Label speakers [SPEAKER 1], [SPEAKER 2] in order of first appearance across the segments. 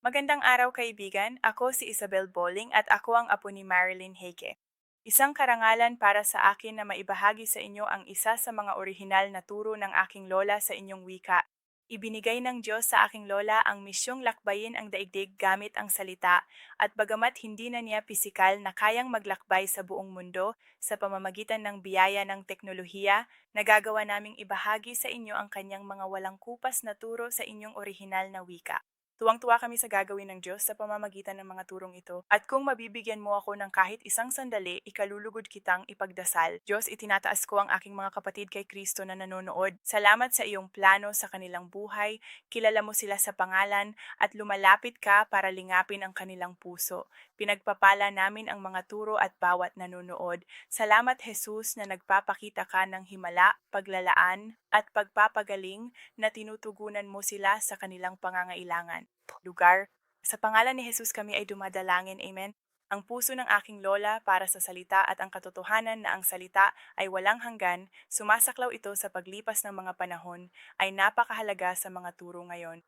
[SPEAKER 1] Magandang araw kaibigan, ako si Isabel Bolling at ako ang apo ni Marilyn Heike. Isang karangalan para sa akin na maibahagi sa inyo ang isa sa mga orihinal na turo ng aking lola sa inyong wika. Ibinigay ng Diyos sa aking lola ang misyong lakbayin ang daigdig gamit ang salita at bagamat hindi na niya pisikal na kayang maglakbay sa buong mundo sa pamamagitan ng biyaya ng teknolohiya, nagagawa naming ibahagi sa inyo ang kanyang mga walang kupas na turo sa inyong orihinal na wika. Tuwang-tuwa kami sa gagawin ng Diyos sa pamamagitan ng mga turong ito. At kung mabibigyan mo ako ng kahit isang sandali, ikalulugod kitang ipagdasal. Diyos, itinataas ko ang aking mga kapatid kay Kristo na nanonood. Salamat sa iyong plano sa kanilang buhay, kilala mo sila sa pangalan, at lumalapit ka para lingapin ang kanilang puso. Pinagpapala namin ang mga turo at bawat nanonood. Salamat Jesus na nagpapakita ka ng himala, paglalaan, at pagpapagaling na tinutugunan mo sila sa kanilang pangangailangan. Lugar. Sa pangalan ni Jesus kami ay dumadalangin, Amen. Ang puso ng aking lola para sa salita at ang katotohanan na ang salita ay walang hanggan, sumasaklaw ito sa paglipas ng mga panahon, ay napakahalaga sa mga turo ngayon.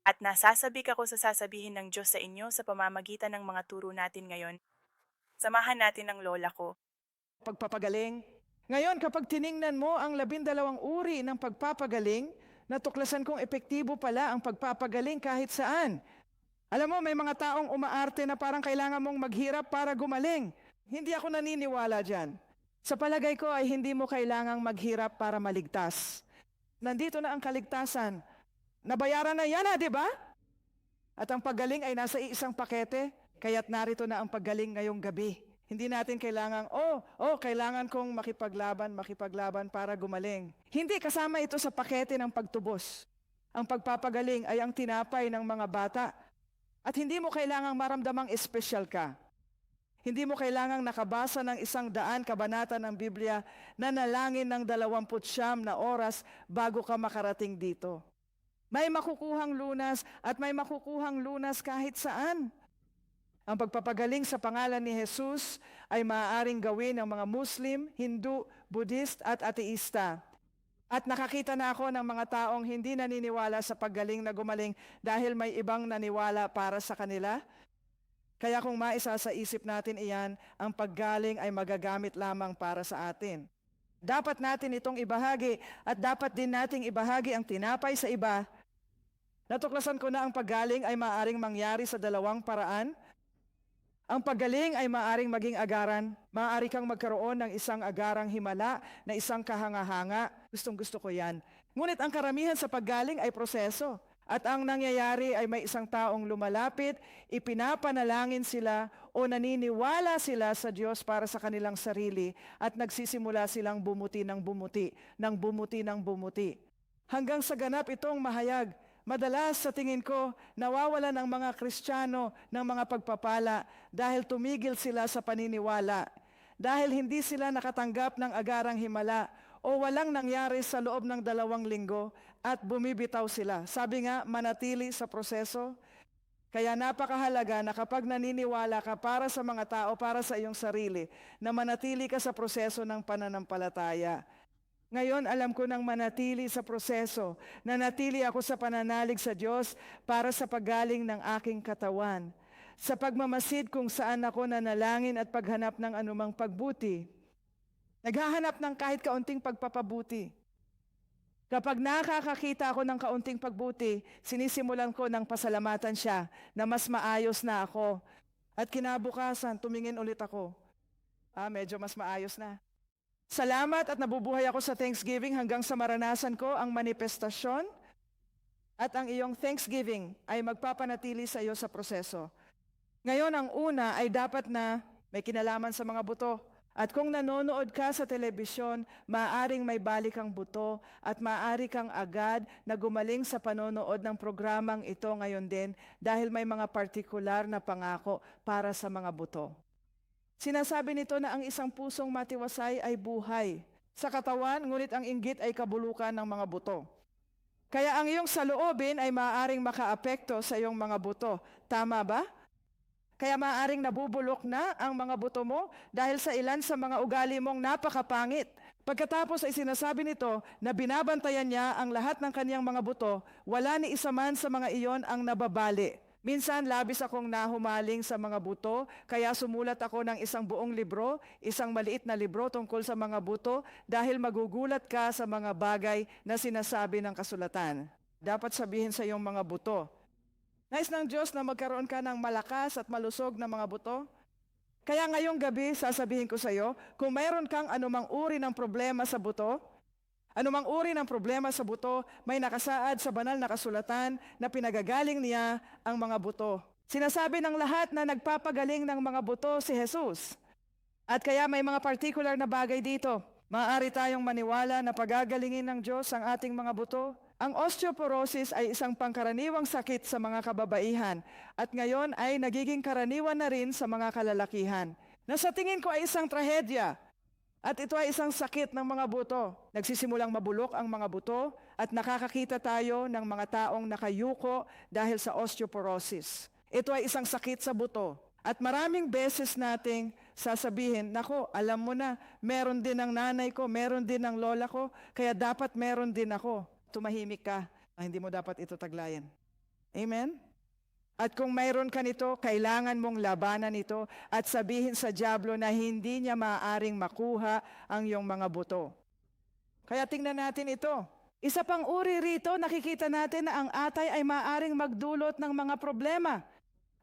[SPEAKER 1] At nasasabik ako sa sasabihin ng Diyos sa inyo sa pamamagitan ng mga turo natin ngayon. Samahan natin ang lola ko.
[SPEAKER 2] Pagpapagaling. Ngayon, kapag tiningnan mo ang 12 uri ng pagpapagaling, natuklasan kong epektibo pala ang pagpapagaling kahit saan. Alam mo, may mga taong umaarte na parang kailangan mong maghirap para gumaling. Hindi ako naniniwala dyan. Sa palagay ko ay hindi mo kailangang maghirap para maligtas. Nandito na ang kaligtasan. Nabayaran na yan, di ba? At ang paggaling ay nasa iisang pakete, kaya't narito na ang paggaling ngayong gabi. Hindi natin kailangan, kailangan kong makipaglaban para gumaling. Hindi, kasama ito sa pakete ng pagtubos. Ang pagpapagaling ay ang tinapay ng mga bata. At hindi mo kailangang maramdamang espesyal ka. Hindi mo kailangang nakabasa ng 100 kabanata ng Biblia na nalangin ng 29 na oras bago ka makarating dito. May makukuhang lunas at may makukuhang lunas kahit saan. Ang pagpapagaling sa pangalan ni Jesus ay maaaring gawin ng mga Muslim, Hindu, Buddhist at ateista. At nakakita na ako ng mga taong hindi naniniwala sa paggaling na gumaling dahil may ibang naniwala para sa kanila. Kaya kung maisa sa isip natin iyan, ang paggaling ay magagamit lamang para sa atin. Dapat natin itong ibahagi at dapat din nating ibahagi ang tinapay sa iba. Natuklasan ko na ang paggaling ay maaaring mangyari sa 2 paraan. Ang paggaling ay maaaring maging agaran. Maaari kang magkaroon ng isang agarang himala na isang kahanga-hanga. Gustong-gusto ko yan. Ngunit ang karamihan sa paggaling ay proseso. At ang nangyayari ay may isang taong lumalapit, ipinapanalangin sila o naniniwala sila sa Diyos para sa kanilang sarili at nagsisimula silang bumuti ng bumuti, ng bumuti ng bumuti. Hanggang sa ganap itong mahayag. Madalas sa tingin ko, nawawalan ang mga Kristiyano ng mga pagpapala dahil tumigil sila sa paniniwala, dahil hindi sila nakatanggap ng agarang himala o walang nangyari sa loob ng 2 linggo at bumibitaw sila. Sabi nga, manatili sa proseso. Kaya napakahalaga na kapag naniniwala ka para sa mga tao, para sa iyong sarili, na manatili ka sa proseso ng pananampalataya. Ngayon, alam ko nang manatili sa proseso. Nanatili ako sa pananalig sa Diyos para sa paggaling ng aking katawan. Sa pagmamasid kung saan ako nanalangin at paghanap ng anumang pagbuti. Naghahanap ng kahit kaunting pagpapabuti. Kapag nakakakita ako ng kaunting pagbuti, sinisimulan ko ng pasalamatan siya na mas maayos na ako. At kinabukasan, tumingin ulit ako. Medyo mas maayos na. Salamat at nabubuhay ako sa Thanksgiving hanggang sa maranasan ko ang manifestasyon at ang iyong Thanksgiving ay magpapanatili sa iyo sa proseso. Ngayon, ang una ay dapat na may kinalaman sa mga buto. At kung nanonood ka sa telebisyon, maaaring may balik ang buto at maaari kang agad na gumaling sa panonood ng programang ito ngayon din dahil may mga partikular na pangako para sa mga buto. Sinasabi nito na ang isang pusong matiwasay ay buhay sa katawan, ngunit ang inggit ay kabulukan ng mga buto. Kaya ang iyong saloobin ay maaaring makaapekto sa iyong mga buto. Tama ba? Kaya maaaring nabubulok na ang mga buto mo dahil sa ilan sa mga ugali mong napakapangit. Pagkatapos ay sinasabi nito na binabantayan niya ang lahat ng kaniyang mga buto, wala ni isa man sa mga iyon ang nababali. Minsan, labis akong nahumaling sa mga buto, kaya sumulat ako ng isang buong libro, isang maliit na libro tungkol sa mga buto, dahil magugulat ka sa mga bagay na sinasabi ng kasulatan. Dapat sabihin sa iyong mga buto. Nais ng Diyos na magkaroon ka ng malakas at malusog na mga buto? Kaya ngayong gabi, sasabihin ko sa iyo, kung mayroon kang anumang uri ng problema sa buto, anumang uri ng problema sa buto, may nakasaad sa banal na kasulatan na pinagagaling niya ang mga buto. Sinasabi ng lahat na nagpapagaling ng mga buto si Jesus. At kaya may mga particular na bagay dito. Maaari tayong maniwala na pagagalingin ng Diyos ang ating mga buto. Ang osteoporosis ay isang pangkaraniwang sakit sa mga kababaihan at ngayon ay nagiging karaniwan na rin sa mga kalalakihan. Na sa tingin ko ay isang trahedya. At ito ay isang sakit ng mga buto. Nagsisimulang mabulok ang mga buto at nakakakita tayo ng mga taong nakayuko dahil sa osteoporosis. Ito ay isang sakit sa buto. At maraming beses nating sasabihin, nako, alam mo na, meron din ng nanay ko, meron din ng lola ko, kaya dapat meron din ako. Tumahimik ka, hindi mo dapat ito taglayan. Amen? At kung mayroon ka nito, kailangan mong labanan ito at sabihin sa dyablo na hindi niya maaaring makuha ang iyong mga buto. Kaya tingnan natin ito. Isa pang uri rito, nakikita natin na ang atay ay maaaring magdulot ng mga problema.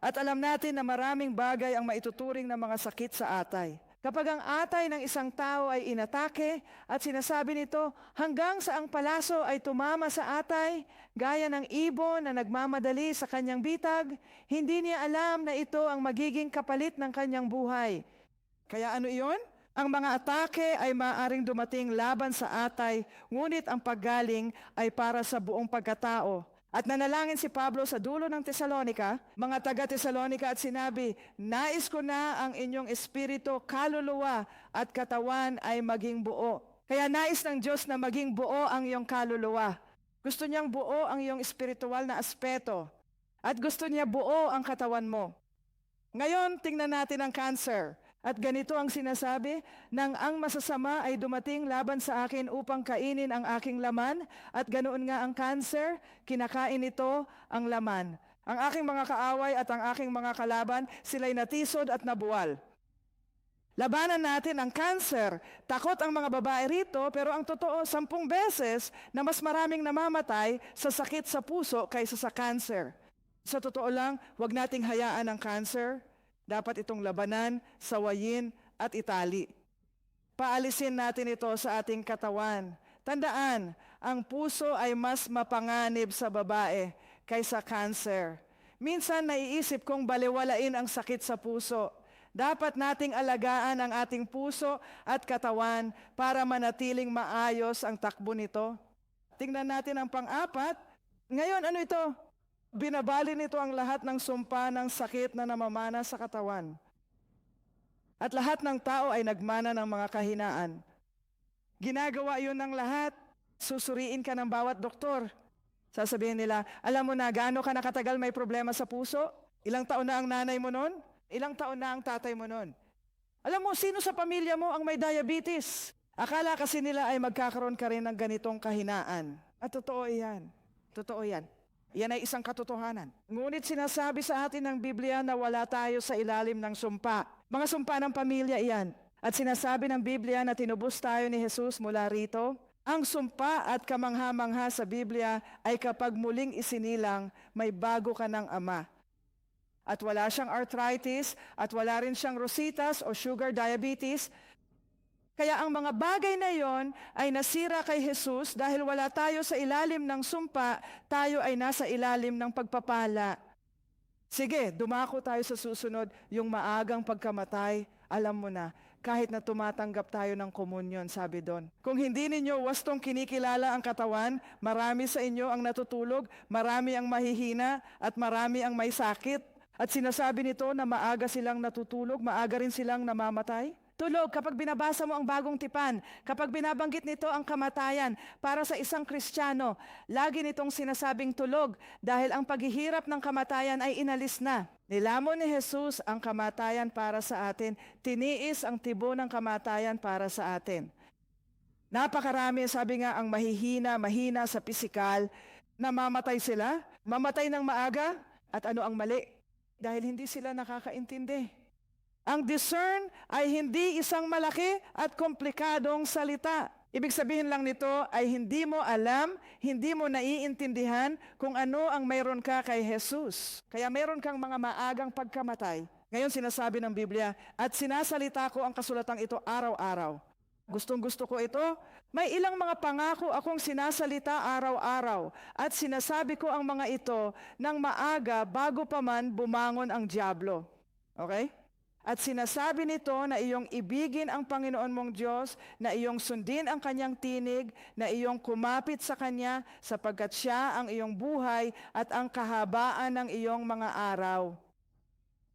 [SPEAKER 2] At alam natin na maraming bagay ang maituturing ng mga sakit sa atay. Kapag ang atay ng isang tao ay inatake at sinasabi nito hanggang sa ang palaso ay tumama sa atay, gaya ng ibon na nagmamadali sa kanyang bitag, hindi niya alam na ito ang magiging kapalit ng kanyang buhay. Kaya ano iyon? Ang mga atake ay maaaring dumating laban sa atay, ngunit ang paggaling ay para sa buong pagkatao. At nanalangin si Pablo sa dulo ng Tesalonika, mga taga-Tesalonika, at sinabi, nais ko na ang inyong espiritu, kaluluwa at katawan ay maging buo. Kaya nais ng Diyos na maging buo ang iyong kaluluwa. Gusto niyang buo ang iyong espiritual na aspeto. At gusto niya buo ang katawan mo. Ngayon, tingnan natin ang cancer. At ganito ang sinasabi, nang ang masasama ay dumating laban sa akin upang kainin ang aking laman, at ganoon nga ang cancer, kinakain ito ang laman. Ang aking mga kaaway at ang aking mga kalaban, sila'y natisod at nabuwal. Labanan natin ang cancer. Takot ang mga babae rito, pero ang totoo, 10 beses na mas maraming namamatay sa sakit sa puso kaysa sa cancer. Sa totoo lang, huwag nating hayaan ang cancer. Dapat itong labanan, sawayin at itali. Paalisin natin ito sa ating katawan. Tandaan, ang puso ay mas mapanganib sa babae kaysa cancer. Minsan naiisip kong baliwalain ang sakit sa puso. Dapat nating alagaan ang ating puso at katawan para manatiling maayos ang takbo nito. Tingnan natin ang pang-apat. Ngayon, ano ito? Binabali nito ang lahat ng sumpa ng sakit na namamana sa katawan. At lahat ng tao ay nagmana ng mga kahinaan. Ginagawa yun ng lahat. Susuriin ka ng bawat doktor. Sasabihin nila, alam mo na gaano ka nakatagal may problema sa puso? Ilang taon na ang nanay mo nun? Ilang taon na ang tatay mo nun? Alam mo, sino sa pamilya mo ang may diabetes? Akala kasi nila ay magkakaroon ka rin ng ganitong kahinaan. At totoo yan. Totoo yan. Yan ay isang katotohanan. Ngunit sinasabi sa atin ng Biblia na wala tayo sa ilalim ng sumpa. Mga sumpa ng pamilya iyan. At sinasabi ng Biblia na tinubos tayo ni Jesus mula rito. Ang sumpa at kamangha-mangha sa Biblia ay kapag muling isinilang, may bago ka ng ama. At wala siyang arthritis, at wala rin siyang rositas o sugar diabetes. Kaya ang mga bagay na yon ay nasira kay Jesus dahil wala tayo sa ilalim ng sumpa, tayo ay nasa ilalim ng pagpapala. Sige, dumako tayo sa susunod, yung maagang pagkamatay, alam mo na, kahit na tumatanggap tayo ng komunyon, sabi doon. Kung hindi ninyo wastong kinikilala ang katawan, marami sa inyo ang natutulog, marami ang mahihina, at marami ang may sakit. At sinasabi nito na maaga silang natutulog, maaga rin silang namamatay. Tulog, kapag binabasa mo ang bagong tipan, kapag binabanggit nito ang kamatayan para sa isang Kristiyano, lagi nitong sinasabing tulog dahil ang paghihirap ng kamatayan ay inalis na. Nilamon ni Jesus ang kamatayan para sa atin, tiniis ang tibo ng kamatayan para sa atin. Napakarami, sabi nga, ang mahina sa pisikal, namamatay sila, mamatay ng maaga, At ano ang mali? Dahil hindi sila nakakaintindi. Ang discern ay hindi isang malaki at komplikadong salita. Ibig sabihin lang nito ay hindi mo alam, hindi mo naiintindihan kung ano ang mayroon ka kay Jesus. Kaya mayroon kang mga maagang pagkamatay. Ngayon sinasabi ng Biblia, at sinasalita ko ang kasulatang ito araw-araw. Gustong-gusto ko ito. May ilang mga pangako akong sinasalita araw-araw at sinasabi ko ang mga ito ng maaga bago pa man bumangon ang dyablo. Okay? At sinasabi nito na iyong ibigin ang Panginoon mong Diyos, na iyong sundin ang kanyang tinig, na iyong kumapit sa kanya sapagkat siya ang iyong buhay at ang kahabaan ng iyong mga araw.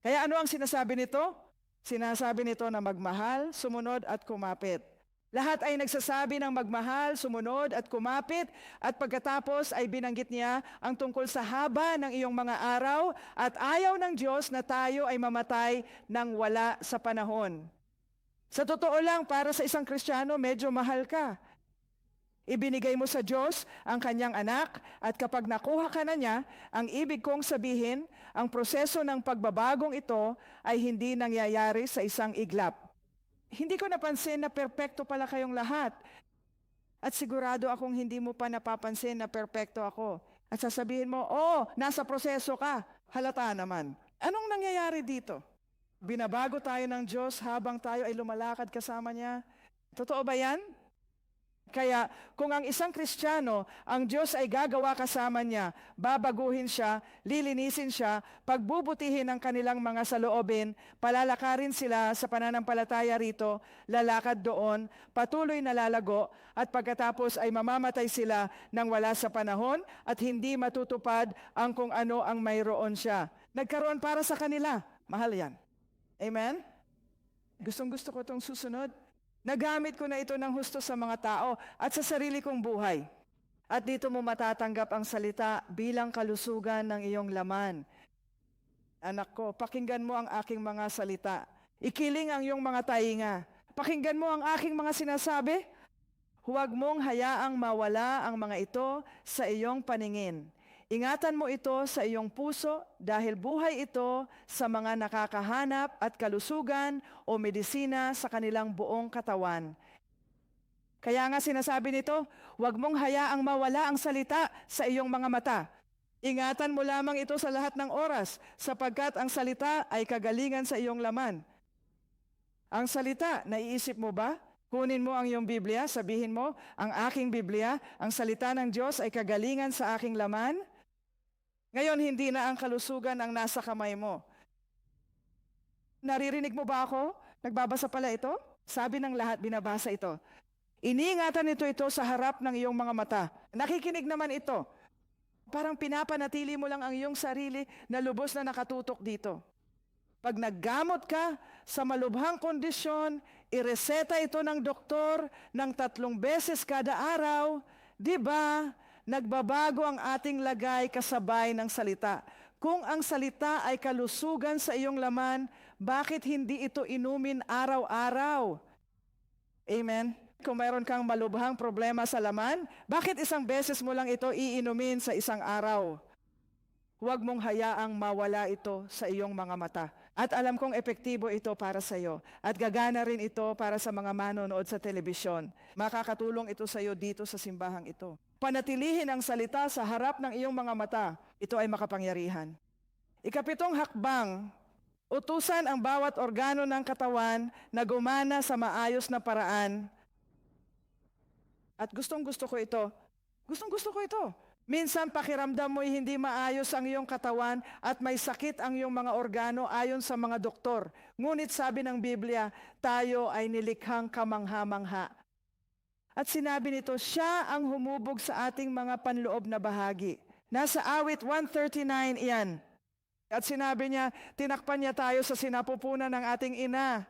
[SPEAKER 2] Kaya ano ang sinasabi nito? Sinasabi nito na magmahal, sumunod at kumapit. Lahat ay nagsasabi ng magmahal, sumunod at kumapit, at pagkatapos ay binanggit niya ang tungkol sa haba ng iyong mga araw at ayaw ng Diyos na tayo ay mamatay nang wala sa panahon. Sa totoo lang, para sa isang Kristiyano, medyo mahal ka. Ibinigay mo sa Diyos ang kanyang anak at kapag nakuha ka na niya, ang ibig kong sabihin, ang proseso ng pagbabagong ito ay hindi nangyayari sa isang iglap. Hindi ko napansin na perpekto pala kayong lahat. At sigurado akong hindi mo pa napapansin na perpekto ako. At sasabihin mo, nasa proseso ka. Halata naman. Anong nangyayari dito? Binabago tayo ng Diyos habang tayo ay lumalakad kasama niya. Totoo ba yan? Kaya kung ang isang Kristiyano, ang Diyos ay gagawa kasama niya, babaguhin siya, lilinisin siya, pagbubutihin ang kanilang mga saloobin, palalakarin sila sa pananampalataya rito, lalakad doon, patuloy na lalago, at pagkatapos ay mamamatay sila nang wala sa panahon at hindi matutupad ang kung ano ang mayroon siya. Nagkaroon para sa kanila. Mahal yan. Amen? Gustong-gusto ko itong susunod. Nagamit ko na ito ng husto sa mga tao at sa sarili kong buhay. At dito mo matatanggap ang salita bilang kalusugan ng iyong laman. Anak ko, pakinggan mo ang aking mga salita. Ikiling ang iyong mga tainga. Pakinggan mo ang aking mga sinasabi. Huwag mong hayaang mawala ang mga ito sa iyong paningin. Ingatan mo ito sa iyong puso dahil buhay ito sa mga nakakahanap at kalusugan o medisina sa kanilang buong katawan. Kaya nga sinasabi nito, huwag mong hayaang mawala ang salita sa iyong mga mata. Ingatan mo lamang ito sa lahat ng oras sapagkat ang salita ay kagalingan sa iyong laman. Ang salita, naiisip mo ba? Kunin mo ang iyong Biblia, sabihin mo, ang aking Biblia, ang salita ng Diyos ay kagalingan sa aking laman. Ngayon, hindi na ang kalusugan ang nasa kamay mo. Naririnig mo ba ako? Nagbabasa pala ito? Sabi ng lahat, binabasa ito. Iniingatan ito sa harap ng iyong mga mata. Nakikinig naman ito. Parang pinapanatili mo lang ang iyong sarili na lubos na nakatutok dito. Pag naggamot ka sa malubhang kondisyon, ireseta ito ng doktor ng 3 beses kada araw, di ba? Nagbabago ang ating lagay kasabay ng salita. Kung ang salita ay kalusugan sa iyong laman, bakit hindi ito inumin araw-araw? Amen? Kung mayroon kang malubhang problema sa laman, bakit isang beses mo lang ito iinumin sa isang araw? Huwag mong hayaang mawala ito sa iyong mga mata. At alam kong epektibo ito para sa iyo. At gagana rin ito para sa mga manonood sa telebisyon. Makakatulong ito sa iyo dito sa simbahang ito. Panatilihin ang salita sa harap ng iyong mga mata. Ito ay makapangyarihan. 7 hakbang, utusan ang bawat organo ng katawan na gumana sa maayos na paraan. At gustong-gusto ko ito. Gustong-gusto ko ito. Minsan pakiramdam mo'y hindi maayos ang iyong katawan at may sakit ang iyong mga organo ayon sa mga doktor. Ngunit sabi ng Biblia, tayo ay nilikhang kamangha-mangha. At sinabi nito, siya ang humubog sa ating mga panloob na bahagi. Nasa awit 139 iyan. At sinabi niya, tinakpan niya tayo sa sinapupunan ng ating ina.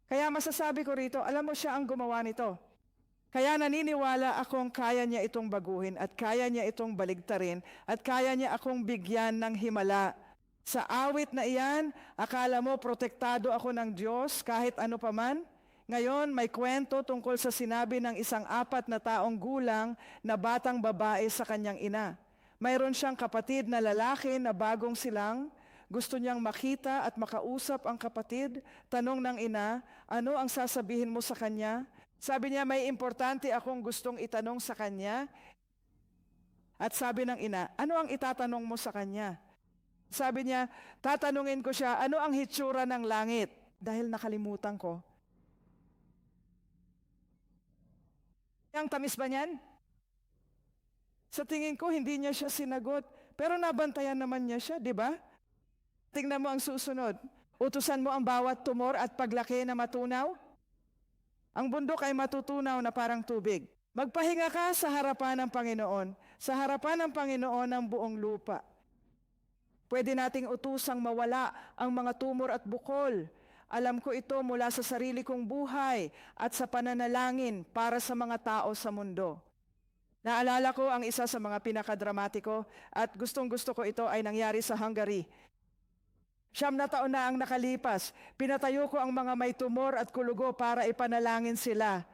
[SPEAKER 2] Kaya masasabi ko rito, alam mo siya ang gumawa nito. Kaya naniniwala akong kaya niya itong baguhin at kaya niya itong baligtarin at kaya niya akong bigyan ng himala. Sa awit na iyan, akala mo protektado ako ng Diyos kahit ano paman? Ngayon, may kwento tungkol sa sinabi ng isang 4 na taong gulang na batang babae sa kanyang ina. Mayroon siyang kapatid na lalaki na bagong silang. Gusto niyang makita at makausap ang kapatid. Tanong ng ina, ano ang sasabihin mo sa kanya? Sabi niya, may importante akong gustong itanong sa kanya. At sabi ng ina, ano ang itatanong mo sa kanya? Sabi niya, tatanungin ko siya, ano ang hitsura ng langit? Dahil nakalimutan ko. Ang tamis ba niyan? Sa tingin ko, hindi niya siya sinagot. Pero nabantayan naman niya siya, di ba? Tingnan mo ang susunod. Utusan mo ang bawat tumor at paglaki na matunaw. Ang bundok ay matutunaw na parang tubig. Magpahinga ka sa harapan ng Panginoon. Sa harapan ng Panginoon ng buong lupa. Pwede nating utusang mawala ang mga tumor at bukol. Alam ko ito mula sa sarili kong buhay at sa pananalangin para sa mga tao sa mundo. Naalala ko ang isa sa mga pinakadramatiko at gustong-gusto ko ito ay nangyari sa Hungary. 9 na taon na ang nakalipas. Pinatayo ko ang mga may tumor at kulugo para ipanalangin sila.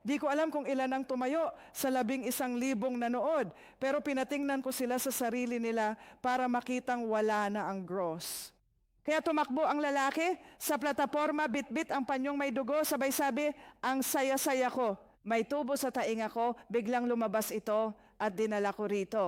[SPEAKER 2] Di ko alam kung ilan ang tumayo sa 11,000 nanood, pero pinatingnan ko sila sa sarili nila para makitang wala na ang gross. Kaya tumakbo ang lalaki sa plataporma, bitbit ang panyong may dugo, sabay sabi, ang saya-saya ko. May tubo sa tainga ko, biglang lumabas ito at dinala ko rito.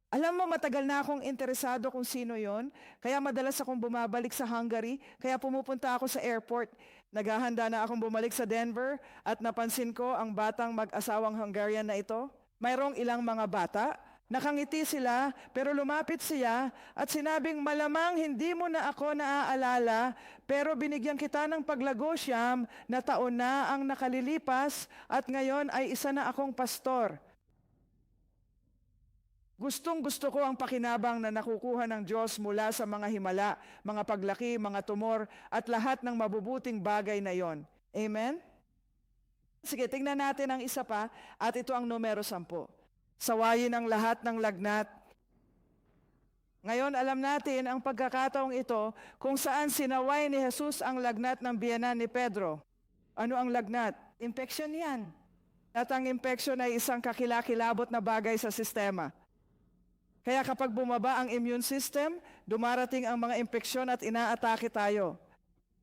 [SPEAKER 2] Alam mo, matagal na akong interesado kung sino yon, kaya madalas akong bumabalik sa Hungary, kaya pumupunta ako sa airport. Naghahanda na akong bumalik sa Denver at napansin ko ang batang mag-asawang Hungarian na ito. Mayroong ilang mga bata, nakangiti sila, pero lumapit siya at sinabing, malamang hindi mo na ako naaalala, pero binigyan kita ng paglago, Siyam, na taon na ang nakalilipas at ngayon ay isa na akong pastor. Gustong-gusto ko ang pakinabang na nakukuha ng Diyos mula sa mga himala, mga paglaki, mga tumor, at lahat ng mabubuting bagay na yon. Amen? Sige, tingnan natin ang isa pa, at ito ang numero 10. Sawayin ang lahat ng lagnat. Ngayon, alam natin ang pagkakataong ito kung saan sinaway ni Jesus ang lagnat ng biyenan ni Pedro. Ano ang lagnat? Infection yan. At ang infection ay isang kakilakilabot na bagay sa sistema. Kaya kapag bumaba ang immune system, dumarating ang mga impeksyon at inaatake tayo.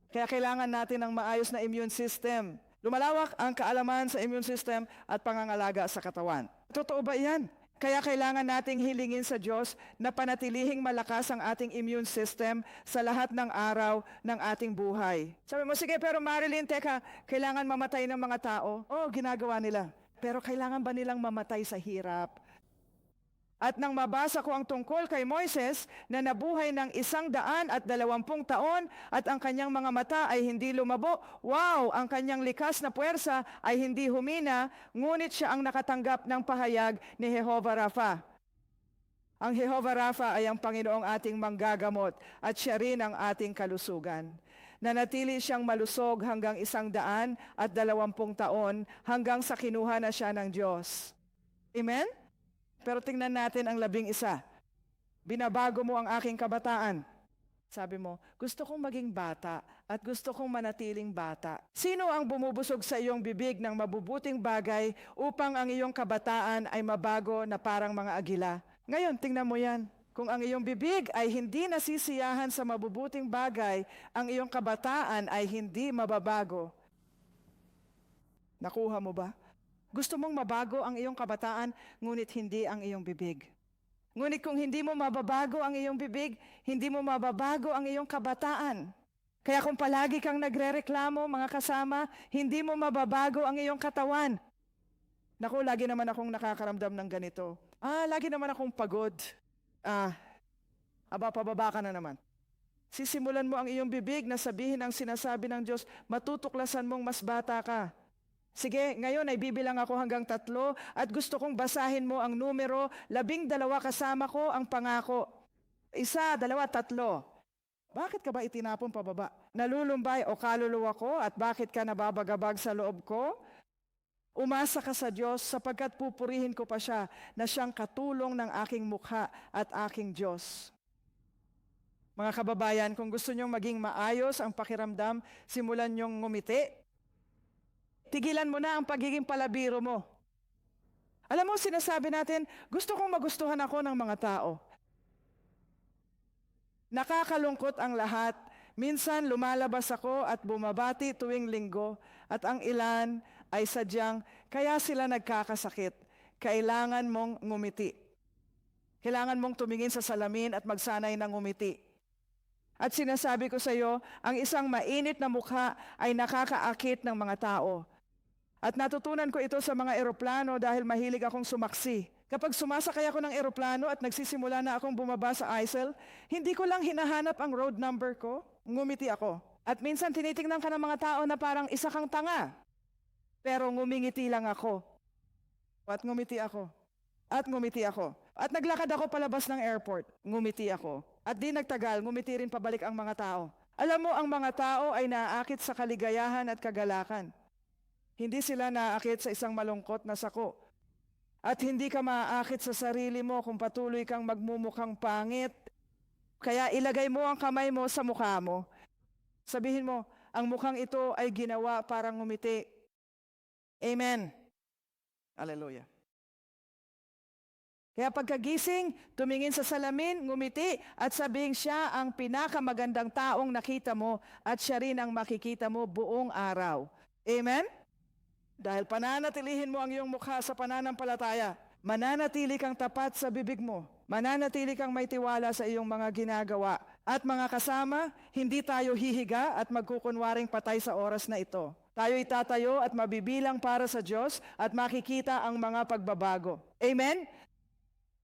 [SPEAKER 2] Kaya kailangan natin ng maayos na immune system. Lumalawak ang kaalaman sa immune system at pangangalaga sa katawan. Totoo ba yan? Kaya kailangan nating hilingin sa Diyos na panatilihing malakas ang ating immune system sa lahat ng araw ng ating buhay. Sabi mo, sige, pero Marilyn, teka, kailangan mamatay ng mga tao? Oo, ginagawa nila. Pero kailangan ba nilang mamatay sa hirap? At nang mabasa ko ang tungkol kay Moises na nabuhay ng 120 taon at ang kanyang mga mata ay hindi lumabo, wow, ang kanyang likas na puwersa ay hindi humina, ngunit siya ang nakatanggap ng pahayag ni Jehovah Rapha. Ang Jehovah Rapha ay ang Panginoong ating manggagamot at siya rin ang ating kalusugan. Nanatili siyang malusog hanggang 120 taon hanggang sa kinuha na siya ng Diyos. Amen? Pero tingnan natin ang 11. Binabago mo ang aking kabataan. Sabi mo, gusto kong maging bata at gusto kong manatiling bata. Sino ang bumubusog sa iyong bibig ng mabubuting bagay upang ang iyong kabataan ay mabago na parang mga agila? Ngayon, tingnan mo yan. Kung ang iyong bibig ay hindi nasisiyahan sa mabubuting bagay, ang iyong kabataan ay hindi mababago. Nakuha mo ba? Gusto mong mabago ang iyong kabataan, ngunit hindi ang iyong bibig. Ngunit kung hindi mo mababago ang iyong bibig, hindi mo mababago ang iyong kabataan. Kaya kung palagi kang nagrereklamo, mga kasama, hindi mo mababago ang iyong katawan. Naku, lagi naman akong nakakaramdam ng ganito. Lagi naman akong pagod. Pababa ka na naman. Sisimulan mo ang iyong bibig na sabihin ang sinasabi ng Diyos, matutuklasan mong mas bata ka. Sige, ngayon ay bibilang ako hanggang 3 at gusto kong basahin mo ang numero 12 kasama ko ang pangako. 1, 2, 3. Bakit ka ba itinapon pababa? Nalulumbay o kaluluwa ko at bakit ka nababagabag sa loob ko? Umasa ka sa Diyos sapagkat pupurihin ko pa siya na siyang katulong ng aking mukha at aking Diyos. Mga kababayan, kung gusto nyong maging maayos ang pakiramdam, simulan nyong ngumiti. Tigilan mo na ang pagiging palabiro mo. Alam mo, sinasabi natin, gusto kong magustuhan ako ng mga tao. Nakakalungkot ang lahat. Minsan lumalabas ako at bumabati tuwing linggo at ang ilan ay sadyang kaya sila nagkakasakit. Kailangan mong ngumiti. Kailangan mong tumingin sa salamin at magsanay ng ngumiti. At sinasabi ko sa iyo, ang isang mainit na mukha ay nakakaakit ng mga tao. At natutunan ko ito sa mga eroplano dahil mahilig akong sumaksi. Kapag sumasakay ako ng eroplano at nagsisimula na akong bumaba sa aisle, hindi ko lang hinahanap ang road number ko, ngumiti ako. At minsan tinitingnan ka ng mga tao na parang isa kang tanga. Pero ngumingiti lang ako. At ngumiti ako. At ngumiti ako. At naglakad ako palabas ng airport, ngumiti ako. At di nagtagal, ngumiti rin pabalik ang mga tao. Alam mo, ang mga tao ay naaakit sa kaligayahan at kagalakan. Hindi sila naaakit sa isang malungkot na sako. At hindi ka maaakit sa sarili mo kung patuloy kang magmumukhang pangit. Kaya ilagay mo ang kamay mo sa mukha mo. Sabihin mo, ang mukhang ito ay ginawa para ngumiti. Amen. Hallelujah. Kaya pagkagising, tumingin sa salamin, ngumiti at sabihin siya ang pinakamagandang taong nakita mo at siya rin ang makikita mo buong araw. Amen? Dahil pananatilihin mo ang iyong mukha sa pananampalataya, mananatili kang tapat sa bibig mo, mananatili kang may tiwala sa iyong mga ginagawa. At mga kasama, hindi tayo hihiga at magkukunwaring patay sa oras na ito. Tayo itatayo at mabibilang para sa Diyos at makikita ang mga pagbabago. Amen?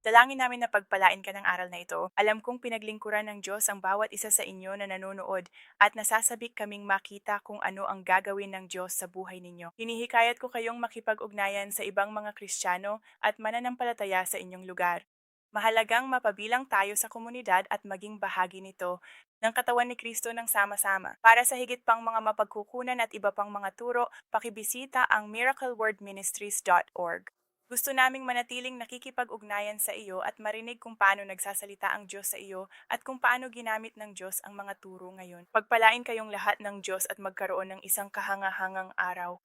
[SPEAKER 1] Dalangin namin na pagpalain ka ng aral na ito. Alam kong pinaglingkuran ng Diyos ang bawat isa sa inyo na nanonood at nasasabik kaming makita kung ano ang gagawin ng Diyos sa buhay ninyo. Hinihikayat ko kayong makipag-ugnayan sa ibang mga Kristiyano at mananampalataya sa inyong lugar. Mahalagang mapabilang tayo sa komunidad at maging bahagi nito ng katawan ni Kristo ng sama-sama. Para sa higit pang mga mapagkukunan at iba pang mga turo, pakibisita ang miraclewordministries.org. Gusto naming manatiling nakikipag-ugnayan sa iyo at marinig kung paano nagsasalita ang Diyos sa iyo at kung paano ginamit ng Diyos ang mga turo ngayon. Pagpalain kayong lahat ng Diyos at magkaroon ng isang kahangahangang araw.